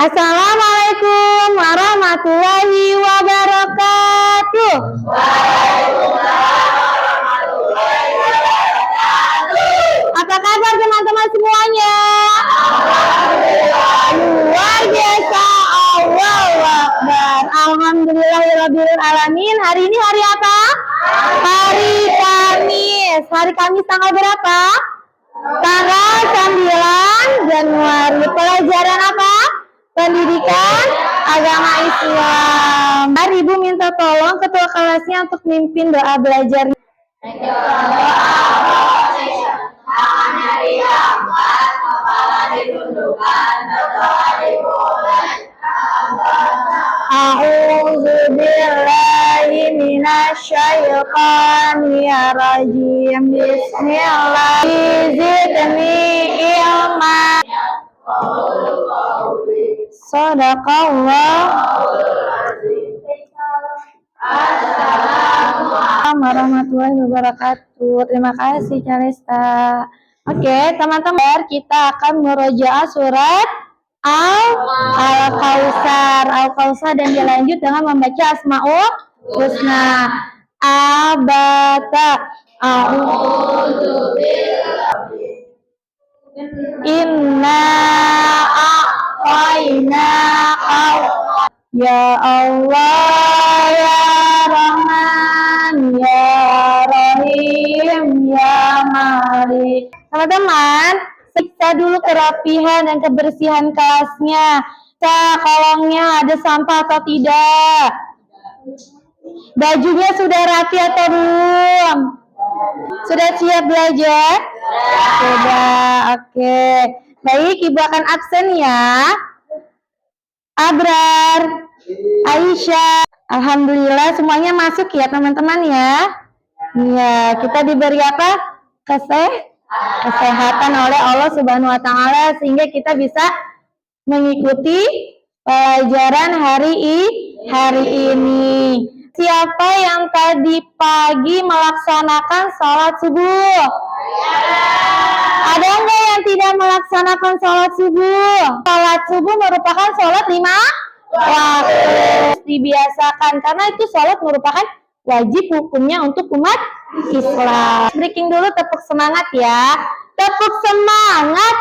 Assalamualaikum warahmatullahi wabarakatuh. Apa kabar teman-teman semuanya? Luar biasa. Allahu Akbar. Alhamdulillahirabbil alamin. Hari ini hari apa? Hari Kamis. Hari Kamis tanggal berapa? Tanggal 9 Januari. Pelajaran apa? Pendidikan agama Islam. Mari Ibu minta tolong ketua kelasnya untuk mimpin doa belajar. Tangannya diangkat, kepala ditundukkan, berdoa dimulai. A'udzubillahi minasyaitonir rajim. Bismillahirrahmanirrahim. Ilma. Shadaqallah. Assalamualaikum warahmatullahi wabarakatuh. Terima kasih Calesta. Oke, teman-teman, kita akan merojaah surat Al-Kautsar dan dilanjut dengan membaca Asmaul Husna. Abata. Inna a'tayna ya Allah ya Rahman ya Rahim ya Malik. Teman-teman, periksa dulu kerapihan dan kebersihan kelasnya. Kolongnya ada sampah atau tidak? Bajunya sudah rapi atau belum? Sudah siap belajar? Sudah, oke. Baik, Ibu akan absen ya. Abrar, Aisyah. Alhamdulillah semuanya masuk ya teman-teman ya. Iya, kita diberi apa? Kesehatan oleh Allah Subhanahu wa taala sehingga kita bisa mengikuti pelajaran hari ini. Siapa yang tadi pagi melaksanakan sholat subuh? Ada nggak yang tidak melaksanakan sholat subuh? Sholat subuh merupakan sholat 5 waktu. Dibiasakan karena itu sholat merupakan wajib hukumnya untuk umat Islam. Breaking dulu, tepuk semangat ya. Tepuk semangat.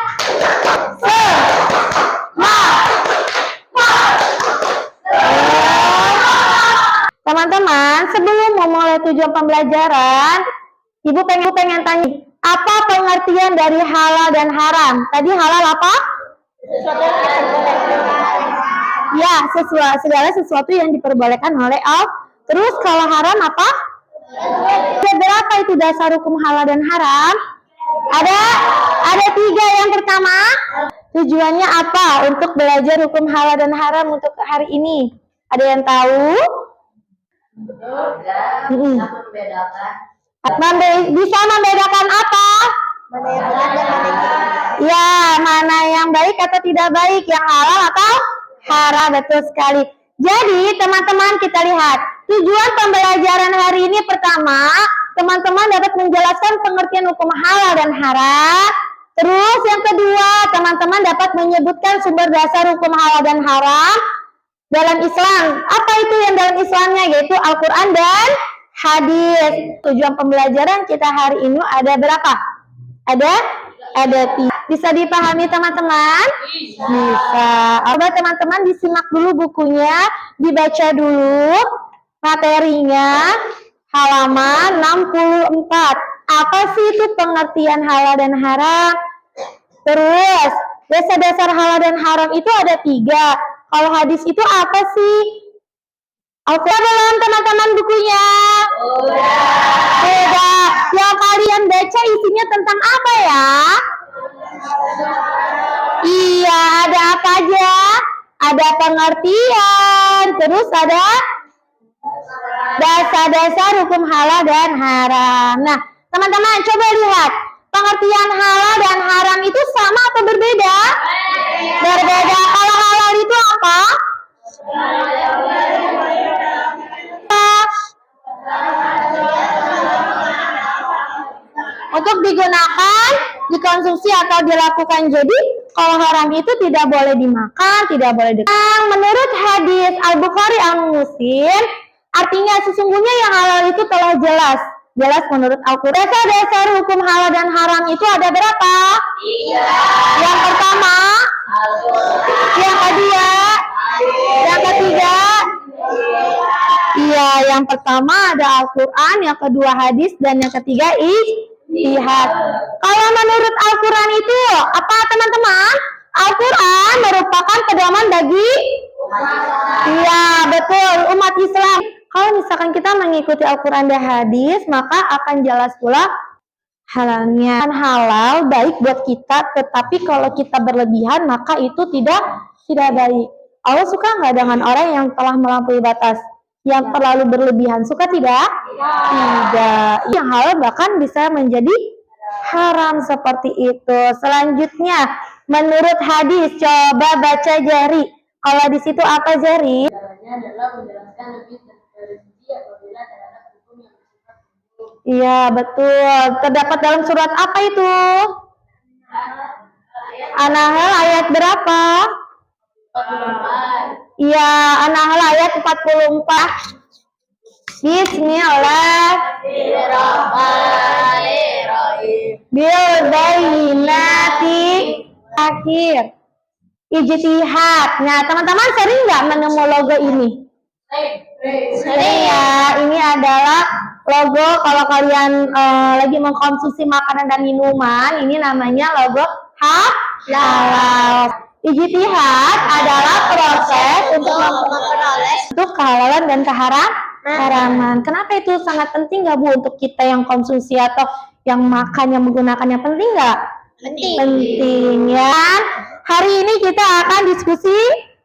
Teman-teman, sebelum memulai tujuan pembelajaran, Ibu pengen tanya, apa pengertian dari halal dan haram? Tadi halal apa? Ya, segala sesuatu yang diperbolehkan oleh Allah. Terus kalau haram apa? Ada berapa itu dasar hukum halal dan haram? Ada 3. Yang pertama, tujuannya apa untuk belajar hukum halal dan haram untuk hari ini? Ada yang tahu? Bisa membedakan apa? Ya, mana yang baik atau tidak baik, yang halal atau haram. Betul sekali. Jadi teman-teman, kita lihat tujuan pembelajaran hari ini. Pertama, teman-teman dapat menjelaskan pengertian hukum halal dan haram. Terus yang kedua, teman-teman dapat menyebutkan sumber dasar hukum halal dan haram dalam Islam. Apa itu yang dalam Islamnya? Yaitu Al-Quran dan hadis. Tujuan pembelajaran kita hari ini ada berapa? Ada 3. Bisa dipahami teman-teman? Bisa. Coba teman-teman disimak dulu bukunya, dibaca dulu materinya, halaman 64. Apa sih itu pengertian halal dan haram? Terus dasar-dasar halal dan haram itu ada 3. Kalau hadis itu apa sih? Al-Quran belum teman-teman bukunya? Sudah. Yang kalian baca isinya tentang apa ya? Iya, ada apa aja? Ada pengertian, terus ada dasar-dasar hukum halal dan haram. Nah, teman-teman coba lihat. Pengertian halal dan haram itu sama atau berbeda? Berbeda. Kalau halal itu apa? Untuk digunakan, dikonsumsi atau dilakukan. Jadi Kalau haram itu tidak boleh dimakan, tidak boleh dekat. Menurut hadis Al-Bukhari Al-Muslim, artinya sesungguhnya yang halal itu telah jelas. Jelas menurut Al-Quran. Dasar hukum halal dan haram itu ada berapa? 3. Yang pertama, yang kedua, yang ketiga. Iya, yang pertama ada Al-Quran, yang kedua hadis, dan yang ketiga ijtihad. Kalau menurut Al-Quran itu apa teman-teman? Al-Quran merupakan pedoman bagi betul, umat Islam. Kalau misalkan kita mengikuti Al-Quran dan hadis, maka akan jelas pula halalnya. Halal baik buat kita, tetapi kalau kita berlebihan maka itu tidak baik. Allah suka nggak dengan orang yang telah melampaui batas, yang terlalu berlebihan? Suka tidak? Tidak. Yang halal bahkan bisa menjadi haram seperti itu. Selanjutnya, menurut hadis, coba baca Jari. Kalau di situ apa Jari? Caranya adalah menjelaskan lebih terperinci apabila terhadap hukum yang bersifat umum. Iya, betul. Terdapat dalam surat apa itu? An-Nahl ayat berapa? 44. Iya, An-Nahl ayat 44. Bismillahirrahmanirrahim. Bil bayyinati akhir. Ijtihad. Nah, teman-teman sering nggak menemu logo ini? Sering ya. Ini adalah logo kalau kalian lagi mengkonsumsi makanan dan minuman. Ini namanya logo halal. Ijtihad adalah proses untuk memperoleh untuk kehalalan dan keharaman. Kenapa itu sangat penting nggak Bu untuk kita yang konsumsi atau yang makan, yang menggunakannya? Penting nggak? Penting ya. Hari ini kita akan diskusi,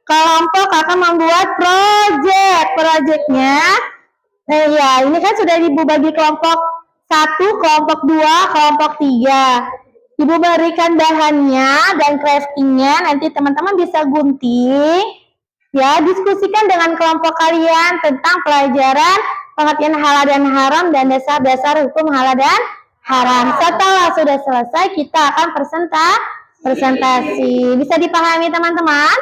kelompok akan membuat projectnya. Nah ya, ini kan sudah Ibu bagi kelompok 1, kelompok 2, kelompok 3. Ibu berikan bahannya dan craftingnya, nanti teman-teman bisa gunting. Ya, diskusikan dengan kelompok kalian tentang pelajaran pengertian halal dan haram dan dasar-dasar hukum halal dan haram. Setelah sudah selesai, kita akan presentasi. Bisa dipahami teman-teman?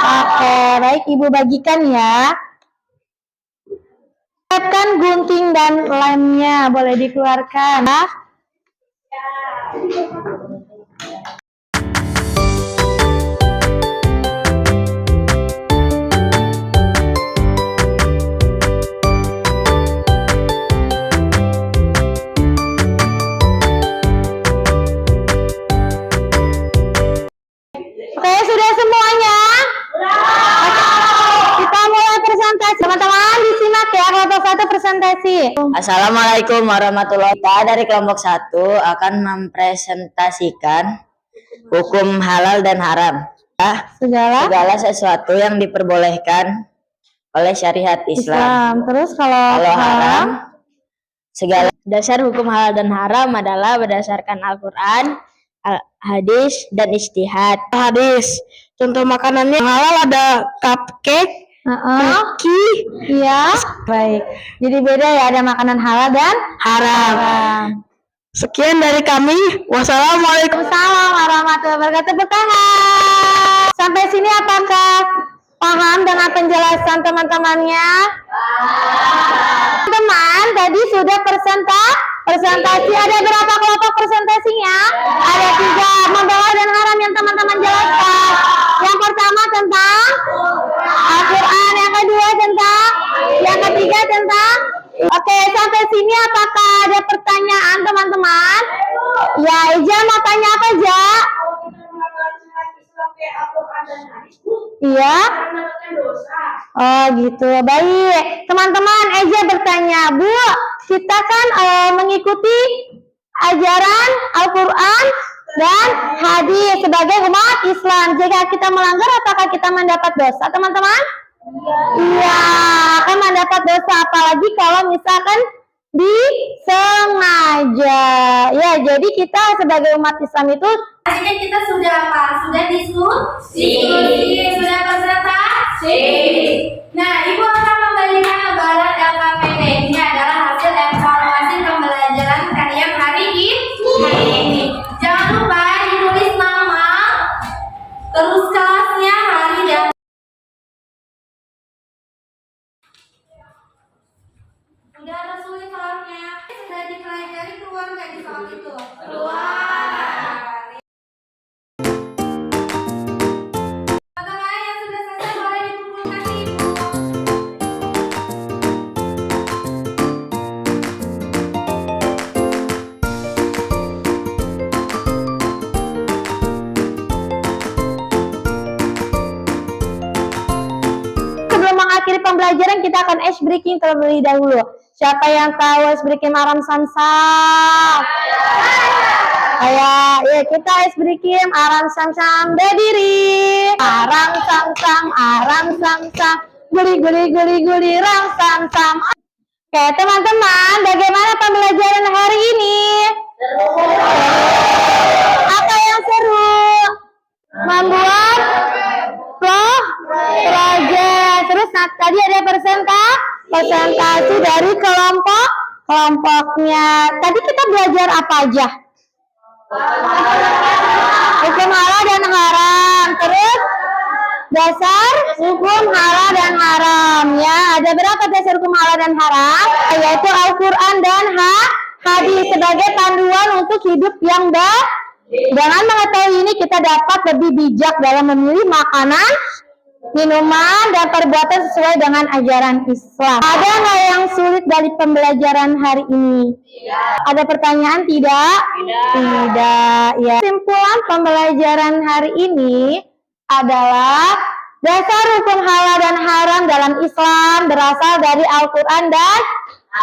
Oke, baik Ibu bagikan ya. Siapkan gunting dan lemnya, boleh dikeluarkan. Oke, sudah semuanya? Kita mulai presentasi. Teman-teman disimak ya, kelompok 1 presentasi. Assalamualaikum warahmatullahi wabarakatuh. Dari kelompok 1 akan mempresentasikan hukum halal dan haram. Segala sesuatu yang diperbolehkan oleh syariat Islam. Terus kalau haram, segala dasar hukum halal dan haram adalah berdasarkan Al-Quran, hadis, dan ijtihad. Hadis, contoh makanannya halal ada cupcake, cookie. Iya, baik. Jadi beda ya, ada makanan halal dan haram. Sekian dari kami. Wassalamualaikum. Waalaikumsalam warahmatullahi wabarakatuh. Tepuk tangan. Sampai sini apakah paham dengan penjelasan teman-temannya? Teman, tadi sudah presentasi. Ada berapa kelompok presentasinya? Ada 3. Membawa dan haram yang teman-teman jelaskan. Yang pertama tentang Al-Quran, yang kedua tentang, yang ketiga tentang. Oke, sampai sini apakah ada pertanyaan teman-teman? Ya, Eja mau tanya apa, Ja? Iya. Oh gitu, baik. Teman-teman, Eja bertanya, Bu, kita kan mengikuti ajaran Al-Quran dan hadis sebagai umat Islam. Jika kita melanggar, apakah kita mendapat dosa, teman-teman? Iya, akan mendapat dosa, apalagi kalau misalkan disengaja. Ya, jadi kita sebagai umat Islam itu Akhirnya kita sudah apa? Sudah diskusi, sudah presentasi. Nah, Ibu akan memberikan lembaran LKPD. Ini adalah hasil evaluasi pembelajaran kalian hari ini. Jangan lupa ditulis nama, Mudah atau sulit soalnya? Sudah dipelajari keluar nggak di soal itu? Keluar. Teman-teman yang sudah selesai boleh dikumpulkan di ibu. Sebelum mengakhiri pembelajaran, kita akan ice breaking terlebih dahulu. Siapa yang tahu ice breaking aram samsam? Ya kita ice breaking aram samsam berdiri. Aram samsam, guli guli ram samsam. Oke teman-teman, bagaimana pembelajaran hari ini? Apa yang seru? Membuat project. Terus tadi ada presentasi dari kelompoknya. Tadi kita belajar apa aja? Hukum halal dan haram. Terus dasar hukum halal dan haram. Ya, ada berapa dasar hukum halal dan haram? Yaitu Al-Quran dan hadis sebagai panduan untuk hidup yang baik. Dengan mengetahui ini kita dapat lebih bijak dalam memilih makanan, minuman, dan perbuatan sesuai dengan ajaran Islam. Ada nggak yang sulit dari pembelajaran hari ini? Ada pertanyaan tidak? Tidak. Ya. Kesimpulan pembelajaran hari ini adalah dasar hukum halal dan haram dalam Islam berasal dari Al-Quran dan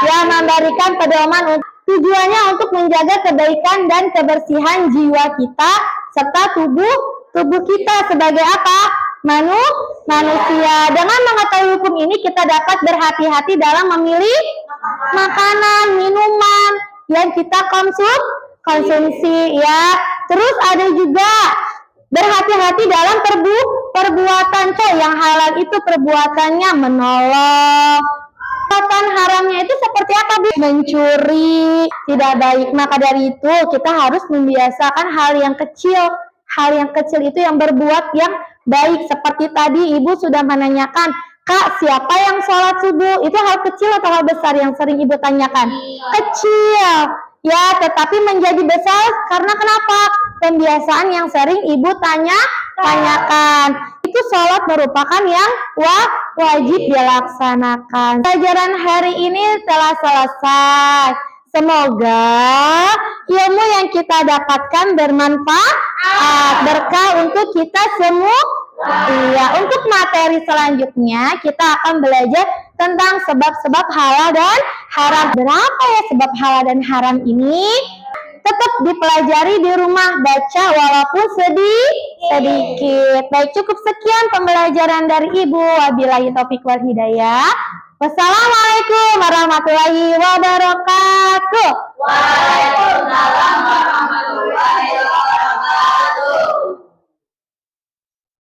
yang memberikan pedoman tujuannya untuk menjaga kebaikan dan kebersihan jiwa kita serta tubuh kita sebagai apa? Manusia. Dengan mengetahui hukum ini kita dapat berhati-hati dalam memilih makanan, minuman yang kita konsumsi ya. Terus ada juga berhati-hati dalam perbuatan yang halal itu perbuatannya menolong. Perbuatan haramnya itu seperti apa, Bu? Mencuri, tidak baik. Maka dari itu kita harus membiasakan hal yang kecil. Hal yang kecil itu yang berbuat yang baik. Seperti tadi Ibu sudah menanyakan, Kak, siapa yang sholat subuh? Itu hal kecil atau hal besar yang sering Ibu tanyakan? Kecil. Ya, tetapi menjadi besar karena kenapa? Pembiasaan yang sering Ibu tanyakan. Itu sholat merupakan yang wajib dilaksanakan. Pelajaran hari ini telah selesai. Semoga ilmu yang kita dapatkan bermanfaat, berkah untuk kita semua. Iya, untuk materi selanjutnya kita akan belajar tentang sebab-sebab halal dan haram. Berapa ya sebab halal dan haram ini? Tetap dipelajari di rumah, baca walaupun sedikit. Baik, cukup sekian pembelajaran dari Ibu. Wabillahi taufiq wal hidayah. Wassalamualaikum warahmatullahi wabarakatuh. Waalaikumsalam warahmatullahi wabarakatuh.